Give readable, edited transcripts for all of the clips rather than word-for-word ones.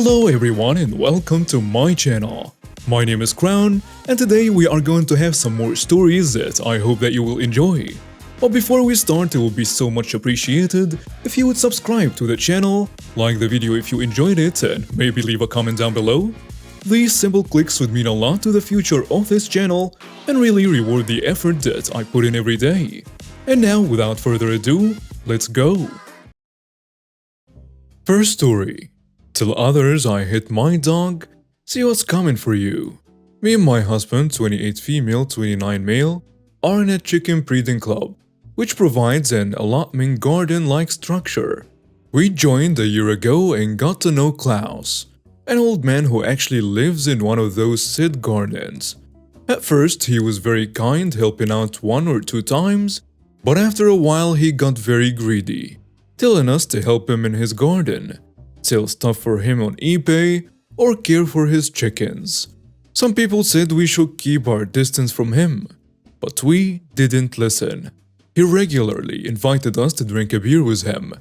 Hello everyone and welcome to my channel. My name is Crown and today we are going to have some more stories that I hope that you will enjoy. But before we start, it will be so much appreciated if you would subscribe to the channel, like the video if you enjoyed it, and maybe leave a comment down below. These simple clicks would mean a lot to the future of this channel and really reward the effort that I put in every day. And now, without further ado, let's go! First story. Tell others I hit my dog, see what's coming for you. Me and my husband, 28 female, 29 male, are in a chicken breeding club, which provides an allotment garden-like structure. We joined a year ago and got to know Klaus, an old man who actually lives in one of those seed gardens. At first, he was very kind, helping out 1 or 2 times, but after a while he got very greedy, telling us to help him in his garden, sell stuff for him on eBay, or care for his chickens. Some people said we should keep our distance from him, but we didn't listen. He regularly invited us to drink a beer with him,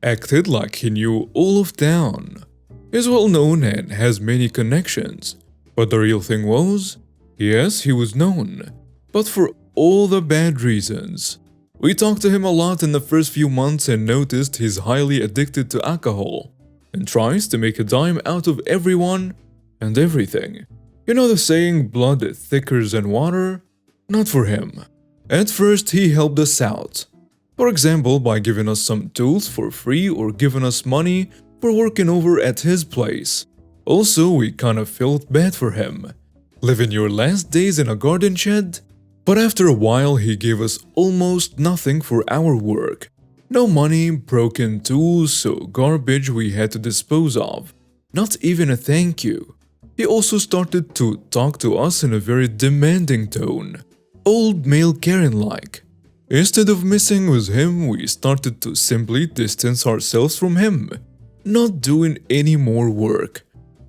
acted like he knew all of town. He's well known and has many connections, but the real thing was, yes, he was known, but for all the bad reasons. We talked to him a lot in the first few months and noticed he's highly addicted to alcohol and tries to make a dime out of everyone and everything. You know the saying, blood is thicker than water? Not for him. At first, he helped us out. For example, by giving us some tools for free or giving us money for working over at his place. Also, we kind of felt bad for him. Living your last days in a garden shed? But after a while, he gave us almost nothing for our work. No money, broken tools, so garbage we had to dispose of. Not even a thank you. He also started to talk to us in a very demanding tone. Old male Karen-like. Instead of messing with him, we started to simply distance ourselves from him, not doing any more work.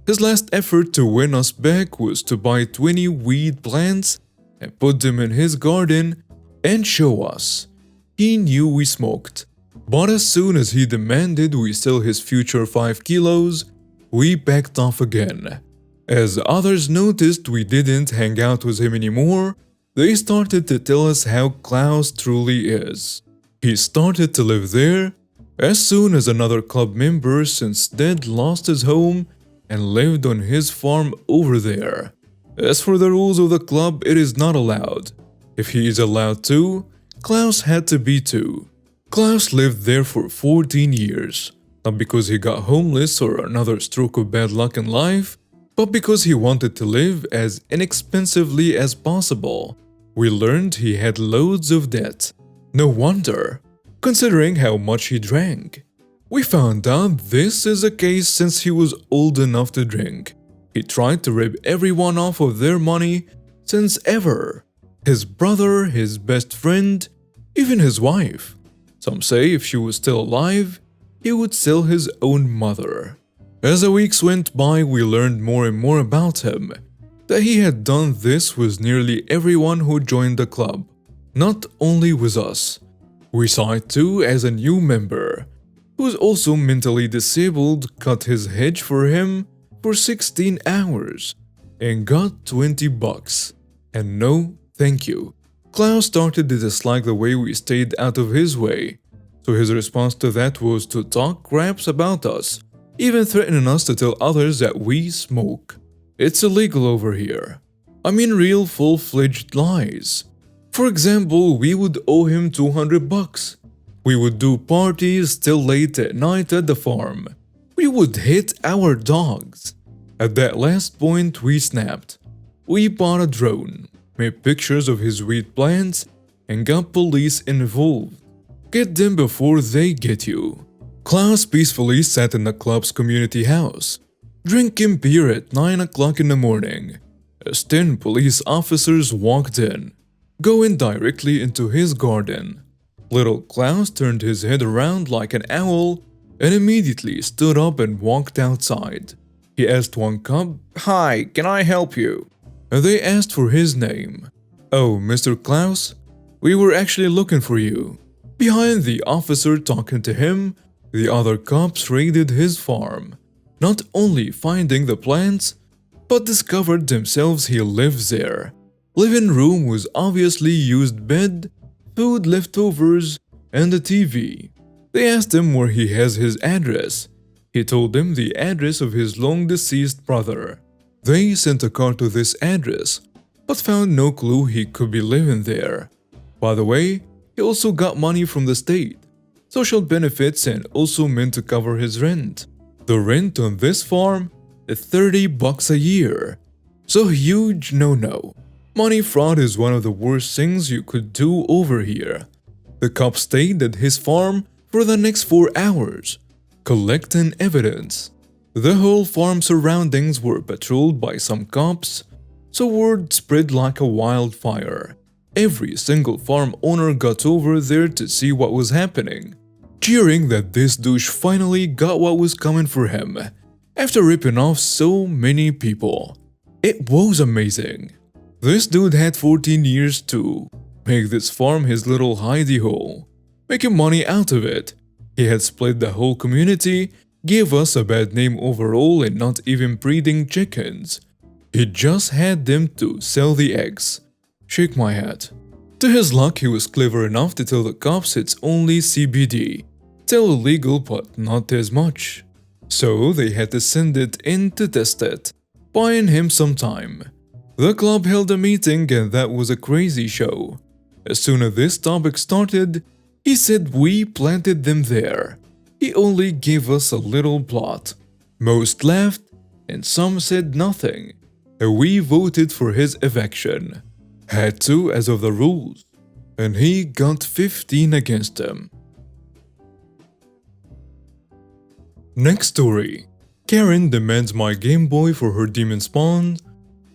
His last effort to win us back was to buy 20 weed plants and put them in his garden and show us. He knew we smoked, but as soon as he demanded we sell his future 5 kilos, we backed off again. As others noticed we didn't hang out with him anymore, they started to tell us how Klaus truly is. He started to live there as soon as another club member since dead lost his home and lived on his farm over there. As for the rules of the club, it is not allowed. If he is allowed to, Klaus had to be too. Klaus lived there for 14 years, not because he got homeless or another stroke of bad luck in life, but because he wanted to live as inexpensively as possible. We learned he had loads of debt. No wonder, considering how much he drank. We found out this is the case since he was old enough to drink. He tried to rip everyone off of their money since ever. His brother, his best friend, even his wife. Some say if she was still alive, he would sell his own mother. As the weeks went by, we learned more and more about him. That he had done this with nearly everyone who joined the club. Not only with us. We saw it too as a new member, who was also mentally disabled, cut his hedge for him for 16 hours and got 20 bucks. And no thank you. Klaus started to dislike the way we stayed out of his way, so his response to that was to talk craps about us, even threatening us to tell others that we smoke. It's illegal over here. I mean real full-fledged lies. For example, we would owe him 200 bucks. We would do parties till late at night at the farm. We would hit our dogs. At that last point, we snapped. We bought a drone, made pictures of his weed plants, and got police involved. Get them before they get you. Klaus peacefully sat in the club's community house, drinking beer at 9 o'clock in the morning, as 10 police officers walked in, going directly into his garden. Little Klaus turned his head around like an owl and immediately stood up and walked outside. He asked one cop, "Hi, can I help you?" And they asked for his name. "Oh, Mr. Klaus, we were actually looking for you." Behind the officer talking to him, the other cops raided his farm. not only finding the plants, but discovered themselves he lives there. Living room was obviously used bed, food leftovers, and a TV. They asked him where he has his address. He told them the address of his long-deceased brother. They sent a car to this address, but found no clue he could be living there. By the way, he also got money from the state, social benefits, and also meant to cover his rent. The rent on this farm is $30 a year. So huge no-no. Money fraud is one of the worst things you could do over here. The cop stayed at his farm for the next 4 hours, collecting evidence. The whole farm surroundings were patrolled by some cops, so word spread like a wildfire. Every single farm owner got over there to see what was happening, cheering that this douche finally got what was coming for him after ripping off so many people. It was amazing. This dude had 14 years to make this farm his little hidey hole, making money out of it. He had split the whole community, gave us a bad name overall, and not even breeding chickens. He just had them to sell the eggs. Shake my head. To his luck, he was clever enough to tell the cops it's only CBD. Still illegal, but not as much. So they had to send it in to test it, buying him some time. The club held a meeting, and that was a crazy show. As soon as this topic started, he said we planted them there. He only gave us a little plot. Most laughed, and some said nothing. And we voted for his eviction. Had to, as of the rules. And he got 15 against him. Next story. Karen demands my Game Boy for her demon spawn,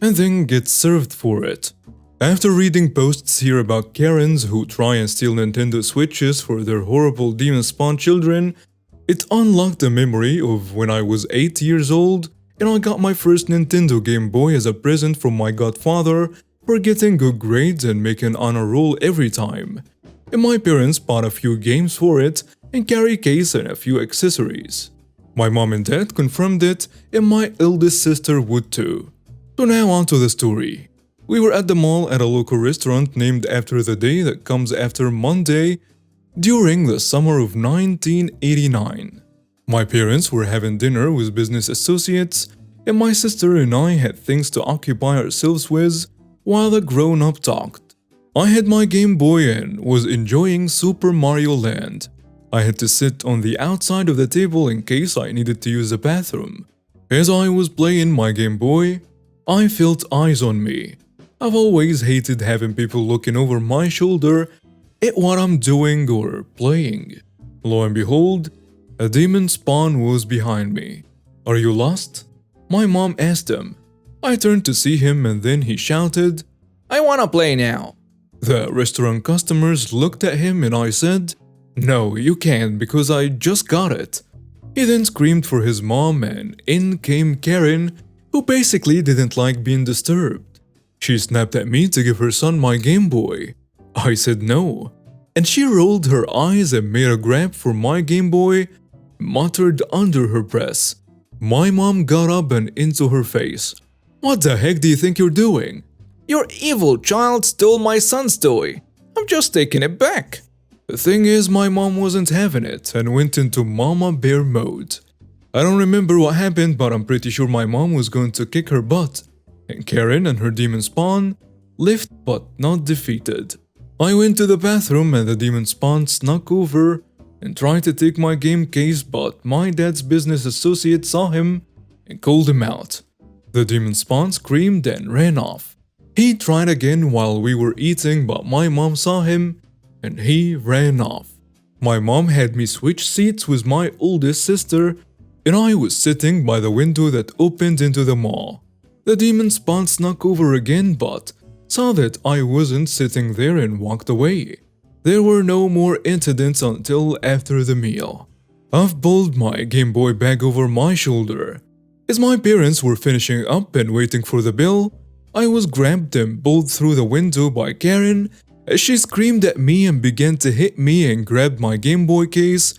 and then gets served for it. After reading posts here about Karens who try and steal Nintendo Switches for their horrible demon spawn children, it unlocked a memory of when I was 8 years old and I got my first Nintendo Game Boy as a present from my godfather for getting good grades and making honor roll every time. And my parents bought a few games for it and carry case and a few accessories. My mom and dad confirmed it, and my eldest sister would too. So now on to the story. We were at the mall at a local restaurant named after the day that comes after Monday during the summer of 1989. My parents were having dinner with business associates, and my sister and I had things to occupy ourselves with while the grown-up talked. I had my Game Boy and was enjoying Super Mario Land. I had to sit on the outside of the table in case I needed to use the bathroom. As I was playing my Game Boy, I felt eyes on me. I've always hated having people looking over my shoulder at what I'm doing or playing. Lo and behold, a demon spawn was behind me. "Are you lost?" My mom asked him. I turned to see him and then he shouted, "I wanna play now." The restaurant customers looked at him and I said, "No, you can't because I just got it." He then screamed for his mom and in came Karen, who basically didn't like being disturbed. She snapped at me to give her son my Game Boy. I said no, and she rolled her eyes and made a grab for my Game Boy, muttered under her breath. My mom got up and into her face. "What the heck do you think you're doing?" "Your evil child stole my son's toy. I'm just taking it back." The thing is, my mom wasn't having it and went into Mama Bear mode. I don't remember what happened, but I'm pretty sure my mom was going to kick her butt. And Karen and her demon spawn left but not defeated. I went to the bathroom and the demon spawn snuck over and tried to take my game case, but my dad's business associate saw him and called him out. The demon spawn screamed and ran off. He tried again while we were eating, but my mom saw him and he ran off. My mom had me switch seats with my oldest sister, and I was sitting by the window that opened into the mall. The demon spawn snuck over again but saw that I wasn't sitting there and walked away. There were no more incidents until after the meal. I've pulled my Game Boy bag over my shoulder. As my parents were finishing up and waiting for the bill, I was grabbed and pulled through the window by Karen as she screamed at me and began to hit me and grabbed my Game Boy case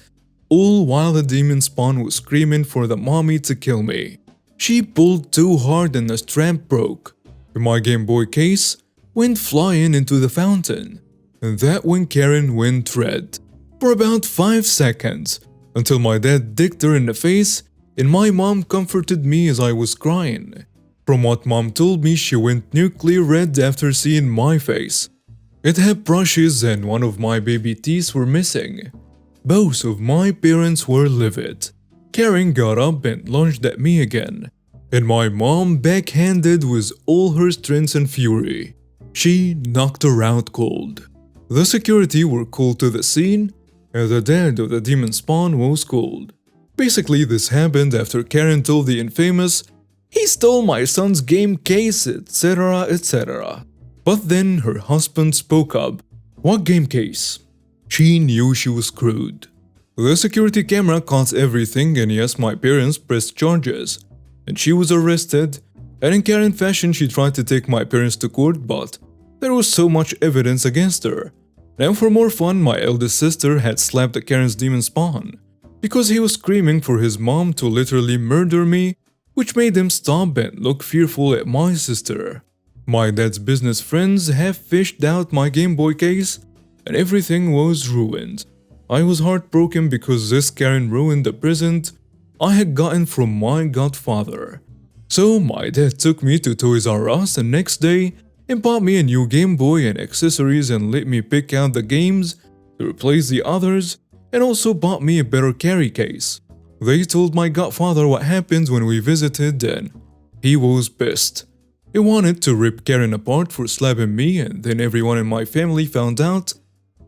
all while the demon spawn was screaming for the mommy to kill me. She pulled too hard and the strap broke, and my Game Boy case went flying into the fountain. And that when Karen went red for about 5 seconds until my dad dicked her in the face and my mom comforted me as I was crying. From what mom told me, she went nuclear red after seeing my face. It had brushes and one of my baby teeth were missing. Both of my parents were livid. Karen got up and lunged at me again, and my mom backhanded with all her strength and fury. She knocked her out cold. The security were called to the scene, and the dad of the demon spawn was called. Basically, this happened after Karen told the infamous, "He stole my son's game case, etc., etc." But then her husband spoke up. "What game case?" She knew she was screwed. The security camera caught everything, and yes, my parents pressed charges, and she was arrested. And in Karen fashion, she tried to take my parents to court, but there was so much evidence against her. Now for more fun, my eldest sister had slapped Karen's demon spawn because he was screaming for his mom to literally murder me, which made him stop and look fearful at my sister. My dad's business friends have fished out my Game Boy case, and everything was ruined. I was heartbroken because this Karen ruined the present I had gotten from my godfather. So my dad took me to Toys R Us the next day and bought me a new Game Boy and accessories and let me pick out the games to replace the others, and also bought me a better carry case. They told my godfather what happened when we visited, and he was pissed. He wanted to rip Karen apart for slapping me, and then everyone in my family found out.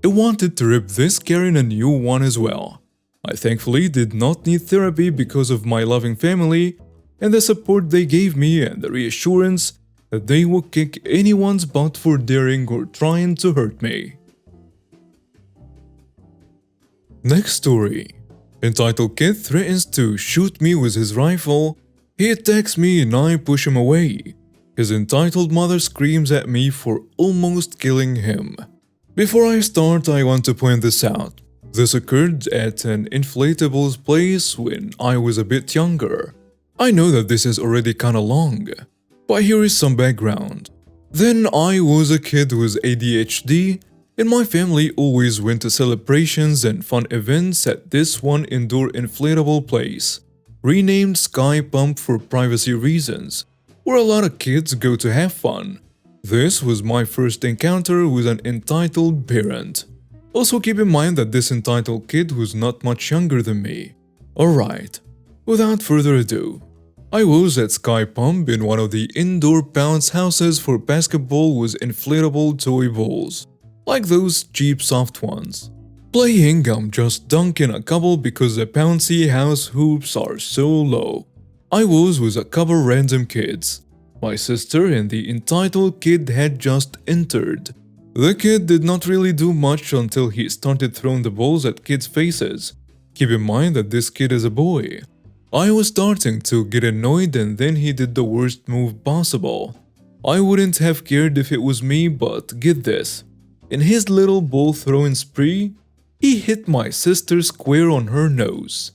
He wanted to rip this Karen a new one as well. I thankfully did not need therapy because of my loving family and the support they gave me and the reassurance that they would kick anyone's butt for daring or trying to hurt me. Next story. Entitled Kid threatens to shoot me with his rifle. He attacks me and I push him away. His entitled mother screams at me for almost killing him. Before I start, I want to point this out. This occurred at an inflatables place when I was a bit younger. I know that this is already kinda long, but here is some background. Then I was a kid with ADHD, and my family always went to celebrations and fun events at this one indoor inflatable place, renamed Sky Pump for privacy reasons, where a lot of kids go to have fun. This was my first encounter with an entitled parent. Also keep in mind that this entitled kid was not much younger than me. Alright, without further ado, I was at Sky Pump in one of the indoor bounce houses for basketball with inflatable toy balls, like those cheap soft ones. Playing, I'm just dunking a couple because the bouncy house hoops are so low. I was with a couple random kids. My sister and the entitled kid had just entered. The kid did not really do much until he started throwing the balls at kids' faces. Keep in mind that this kid is a boy. I was starting to get annoyed and then he did the worst move possible. I wouldn't have cared if it was me, but get this. In his little ball throwing spree, he hit my sister square on her nose,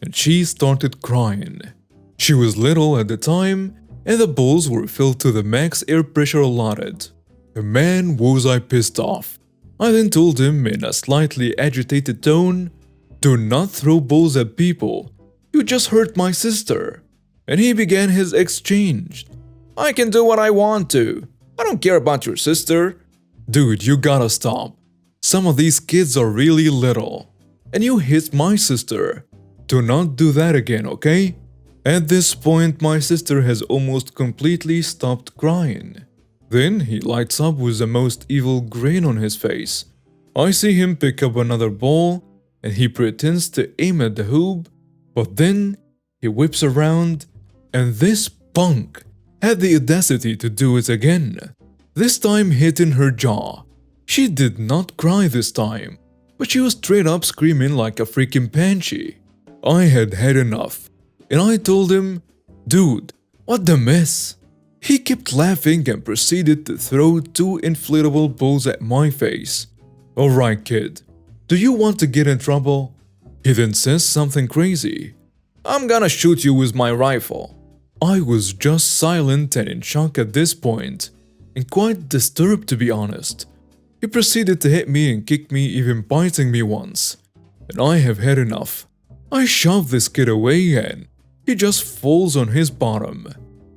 and she started crying. She was little at the time, and the balls were filled to the max air pressure allotted. And man, was I pissed off. I then told him in a slightly agitated tone, "Do not throw balls at people. You just hurt my sister." And he began his exchange. "I can do what I want to. I don't care about your sister." Dude, you gotta stop. Some of these kids are really little. And you hit my sister. Do not do that again, okay? At this point, my sister has almost completely stopped crying. Then he lights up with the most evil grin on his face. I see him pick up another ball and he pretends to aim at the hoop, but then he whips around and this punk had the audacity to do it again. This time hitting her jaw. She did not cry this time, but she was straight up screaming like a freaking banshee. I had had enough, and I told him, "Dude, what the mess?" He kept laughing and proceeded to throw 2 inflatable balls at my face. "Alright kid, do you want to get in trouble?" He then says something crazy. "I'm gonna shoot you with my rifle." I was just silent and in shock at this point, and quite disturbed to be honest. He proceeded to hit me and kick me, even biting me once. And I have had enough. I shove this kid away and he just falls on his bottom.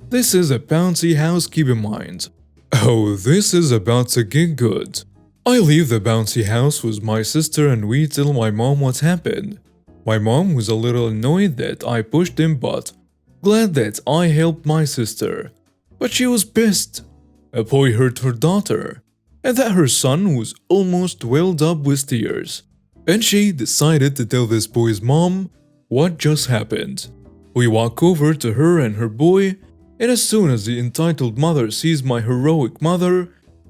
This is a bouncy house, keep in mind. Oh, this is about to get good. I leave the bouncy house with my sister and we tell my mom what happened. My mom was a little annoyed that I pushed him but glad that I helped my sister. But she was pissed. A boy hurt her daughter, and that her son was almost welled up with tears. And she decided to tell this boy's mom what just happened. We walk over to her and her boy, and as soon as the entitled mother sees my heroic mother,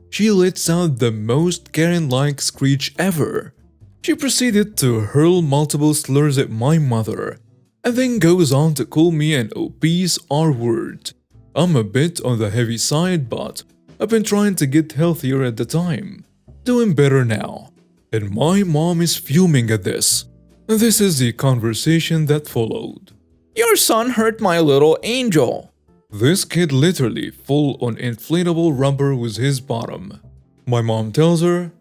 she lets out the most Karen-like screech ever. She proceeded to hurl multiple slurs at my mother, and then goes on to call me an obese R-word. I'm a bit on the heavy side, but I've been trying to get healthier at the time. Doing better now. And my mom is fuming at this. And this is the conversation that followed. "Your son hurt my little angel." This kid literally full on inflatable rubber with his bottom. My mom tells her,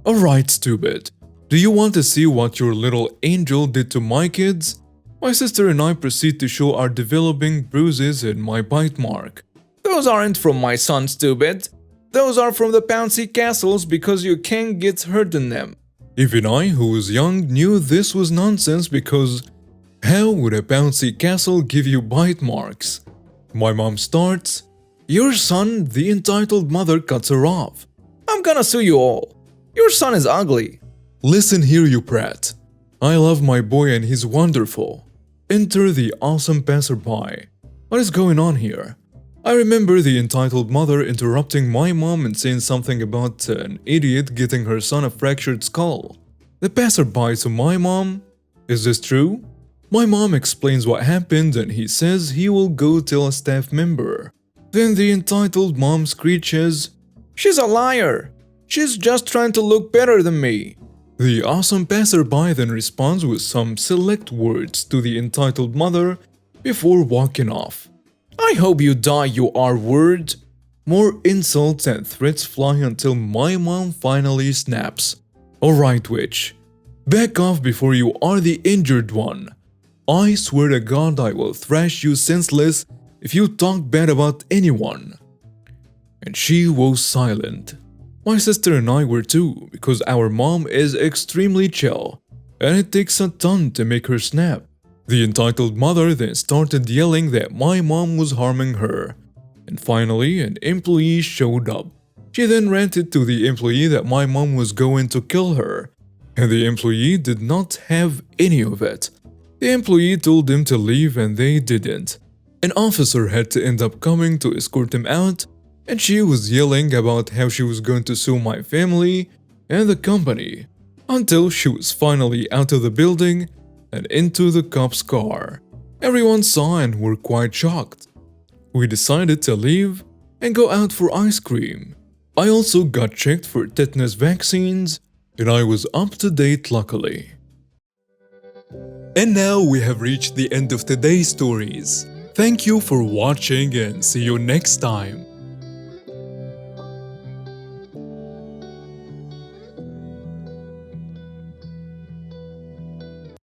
"Alright, stupid. Do you want to see what your little angel did to my kids?" My sister and I proceed to show our developing bruises and my bite mark. "Those aren't from my son, stupid. Those are from the bouncy castles because you can't get hurt in them." Even I, who was young, knew this was nonsense because how would a bouncy castle give you bite marks? My mom starts, "Your son," the entitled mother cuts her off. "I'm gonna sue you all. Your son is ugly." Listen here, you brat. I love my boy and he's wonderful. Enter the awesome passerby. What is going on here? I remember the entitled mother interrupting my mom and saying something about an idiot getting her son a fractured skull. The passerby to my mom, "Is this true?" My mom explains what happened and he says he will go tell a staff member. Then the entitled mom screeches, "She's a liar. She's just trying to look better than me." The awesome passerby then responds with some select words to the entitled mother before walking off. "I hope you die, you R-word." More insults and threats fly until my mom finally snaps. "Alright, witch. Back off before you are the injured one. I swear to God I will thrash you senseless if you talk bad about anyone." And she was silent. My sister and I were too, because our mom is extremely chill, and it takes a ton to make her snap. The entitled mother then started yelling that my mom was harming her, and finally an employee showed up. She then ranted to the employee that my mom was going to kill her, and the employee did not have any of it. The employee told them to leave and they didn't. An officer had to end up coming to escort them out, and she was yelling about how she was going to sue my family and the company, until she was finally out of the building and into the cop's car. Everyone saw and were quite shocked. We decided to leave and go out for ice cream. I also got checked for tetanus vaccines, and I was up to date luckily. And now we have reached the end of today's stories. Thank you for watching and see you next time.